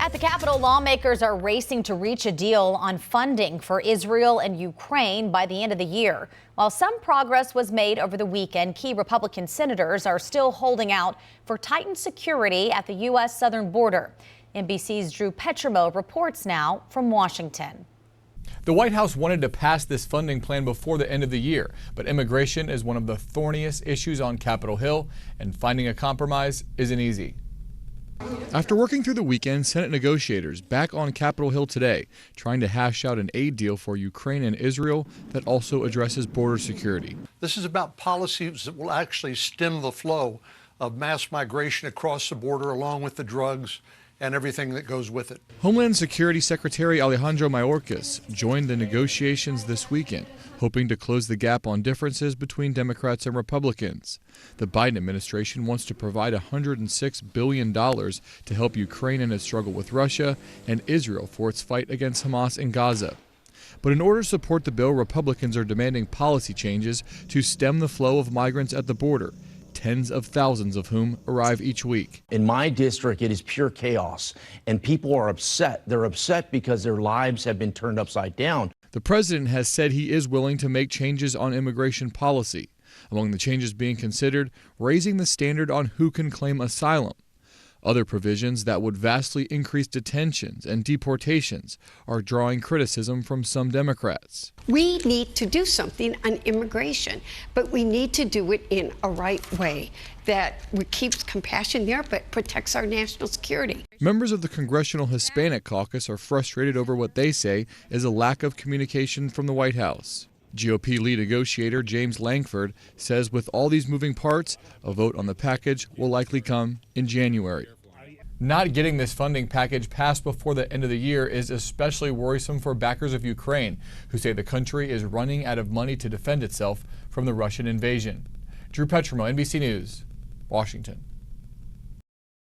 At the Capitol, lawmakers are racing to reach a deal on funding for Israel and Ukraine by the end of the year. While some progress was made over the weekend, key Republican senators are still holding out for tightened security at the U.S. southern border. NBC's Drew Petrimo reports now from Washington. The White House wanted to pass this funding plan before the end of the year, but immigration is one of the thorniest issues on Capitol Hill, and finding a compromise isn't easy. After working through the weekend, Senate negotiators back on Capitol Hill today, trying to hash out an aid deal for Ukraine and Israel that also addresses border security. This is about policies that will actually stem the flow of mass migration across the border, along with the drugs and everything that goes with it. Homeland Security Secretary Alejandro Mayorkas joined the negotiations this weekend, hoping to close the gap on differences between Democrats and Republicans. The Biden administration wants to provide $106 billion to help Ukraine in its struggle with Russia and Israel for its fight against Hamas in Gaza. But in order to support the bill, Republicans are demanding policy changes to stem the flow of migrants at the border, tens of thousands of whom arrive each week. In my district, it is pure chaos, and people are upset. They're upset because their lives have been turned upside down. The president has said he is willing to make changes on immigration policy. Among the changes being considered, raising the standard on who can claim asylum. Other provisions that would vastly increase detentions and deportations are drawing criticism from some Democrats. We need to do something on immigration, but we need to do it in a right way that keeps compassion there but protects our national security. Members of the Congressional Hispanic Caucus are frustrated over what they say is a lack of communication from the White House. GOP lead negotiator James Lankford says with all these moving parts, a vote on the package will likely come in January. Not getting this funding package passed before the end of the year is especially worrisome for backers of Ukraine, who say the country is running out of money to defend itself from the Russian invasion. Drew Petrimo, NBC News, Washington.